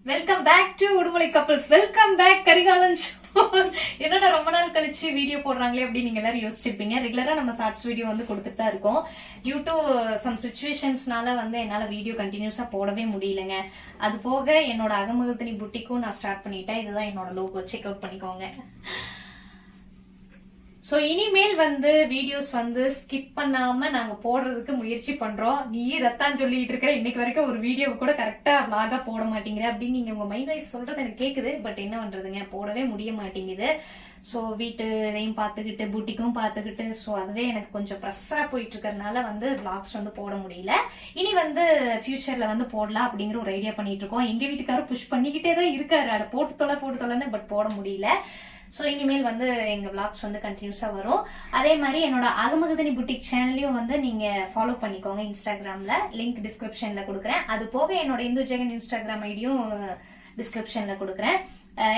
Welcome back to Udumalai couples. Welcome back Karikalan show. என்னடா ரொம்ப நாள் கழிச்சு வீடியோ போடுறாங்களே அப்படின்னு நீங்க எல்லாரும் யோசிச்சிருப்பீங்க. ரெகுலரா நம்ம ஷார்ட்ஸ் வீடியோ வந்து கொடுத்துட்டு தான் இருக்கோம். டியூ டு சம் சிச்சுவேஷன்ஸ்னால வந்து என்னால வீடியோ கண்டினியூஸா போடவே முடியலங்க. அது போக என்னோட அகமகத்தினி புட்டிக்கும் நான் ஸ்டார்ட் பண்ணிட்டேன். இதுதான் என்னோட லோகோ, செக் அவுட் பண்ணிக்கோங்க. சோ இனிமேல் வந்து வீடியோஸ் வந்து ஸ்கிப் பண்ணாம நாங்க போடுறதுக்கு முயற்சி பண்றோம். நீ ரத்தான் சொல்லிட்டு இருக்க, இன்னைக்கு வரைக்கும் ஒரு வீடியோ கூட கரெக்டா விளாகா போட மாட்டேங்கிற அப்படின்னு நீங்க உங்க மைண்ட் வைஸ் சொல்றது எனக்கு கேக்குது. பட் என்ன பண்றதுங்க, போடவே முடிய மாட்டேங்குது. சோ வீட்டு இதையும் பாத்துக்கிட்டு புட்டிக்கும் பாத்துக்கிட்டு சோ அதுவே எனக்கு கொஞ்சம் ப்ரெஷரா போயிட்டு இருக்கறதுனால வந்து விளாக்ஸ் வந்து போட முடியல. இனி வந்து ஃபியூச்சர்ல வந்து போடலாம் அப்படிங்கிற ஒரு ஐடியா பண்ணிட்டு இருக்கோம். எங்க வீட்டுக்காரர் புஷ் பண்ணிக்கிட்டே தான் இருக்காரு, அதை போட்டு தொலைன்னு, பட் போட முடியல. சோ இனிமேல் வந்து எங்க விளாக்ஸ் வந்து கண்டினியூஸா வரும். அதே மாதிரி என்னோட அகமகதினி புட்டிக் சேனலையும் வந்து நீங்க ஃபாலோ பண்ணிக்கோங்க. இன்ஸ்டாகிராம்ல லிங்க் டிஸ்கிரிப்ஷன்ல கொடுக்குறேன். அது போக என்னோட இந்து ஜெகன் இன்ஸ்டாகிராம் ஐடியும் டிஸ்கிரிப்ஷன்ல கொடுக்குறேன்.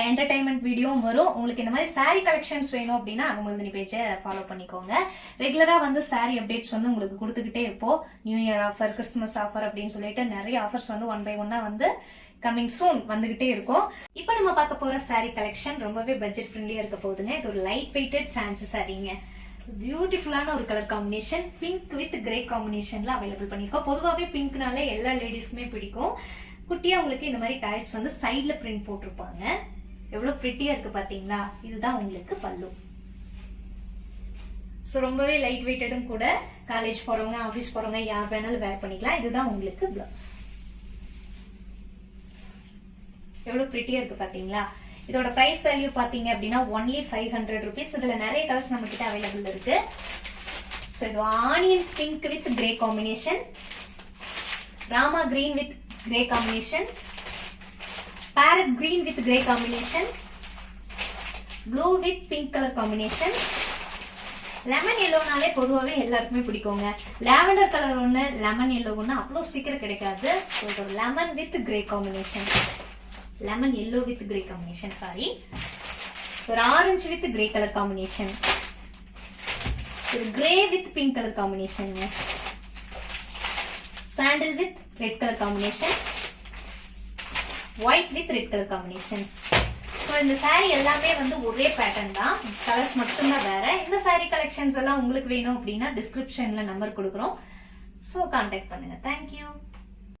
என்டர்டைன்மெண்ட் வீடியோவும் வரும். உங்களுக்கு இந்த மாதிரி சாரி கலெக்ஷன்ஸ் வேணும் அப்படின்னா அகமகதினி பேஜை ஃபாலோ பண்ணிக்கோங்க. ரெகுலரா வந்து சாரி அப்டேட்ஸ் வந்து உங்களுக்கு கொடுத்துக்கிட்டே இருப்போம். New year offer, Christmas offer அப்படின்னு சொல்லிட்டு நிறைய ஆஃபர்ஸ் வந்து ஒன் பை ஒன்னா வந்து கமிங் சூன் வந்துகிட்டே இருக்கும். இப்ப நம்ம பார்க்க போற சாரி கலெக்ஷன் ரொம்பவே பட்ஜெட் ஃப்ரெண்ட்லியா இருக்க போகுதுங்க. இது ஒரு லைட் வெயிட்டட் ஃபேன்சி சாரீங்க. பியூட்டிஃபுல்லான ஒரு colour combination, pink with grey காம்பினேஷன்ல அவைலபிள் பண்ணிருக்கோம். பொதுவாகவே பிங்க்னாலே எல்லா லேடிஸ்க்குமே பிடிக்கும். குட்டியா உங்களுக்கு இந்த மாதிரி டாய்ஸ் வந்து சைட்ல பிரிண்ட் போட்டிருப்பாங்க. எவ்வளவு பிரிட்டியா இருக்கு பாத்தீங்களா? இதுதான் உங்களுக்கு பல்லு. சோ ரொம்பவே லைட் வெயிட்டடும் கூட. காலேஜ் போறவங்க, ஆபீஸ் போறவங்க யார் வேணாலும் வேர் பண்ணிக்கலாம். இதுதான் உங்களுக்கு பிளவுஸ். எவ்வளவு பிரிட்டியா இருக்கு பாத்தீங்களா? இதோட பிரைஸ் வேல்யூ பாத்தீங்க அப்படின்னா ஒன்லி 500 rupees. இதுல நிறைய கலர்ஸ் நம்ம கிட்ட அவைலபிள் இருக்கு. சோ இது onion pink with grey combination, Rama green with grey combination, parrot green with grey combination, blue with pink colour combination. Lemon எல்லோனாலே பொதுவாகவே எல்லாருக்குமே பிடிக்குங்க. லாவெண்டர் கலர் ஒண்ணு, லெமன் எல்லோ ஒண்ணு அவ்வளவு சீக்கிரம் கிடைக்காது. ஸோ இது lemon with grey combination, lemon yellow with grey combination. Sorry, ஒரு orange with grey colour combination, ஒரு grey with pink colour combination, sandal with red colour combination, white with red colour combinations. So இந்த sorry எல்லாமே வந்து ஒரே pattern தான், colours மட்டும்தான் வேற. இந்த சாரி கலெக்ஷன்ஸ் எல்லாம் உங்களுக்கு வேணும் அப்படின்னா டிஸ்கிரிப்ஷன்ல நம்பர் கொடுக்குறோம். ஸோ கான்டாக்ட் பண்ணுங்க. தேங்க்யூ.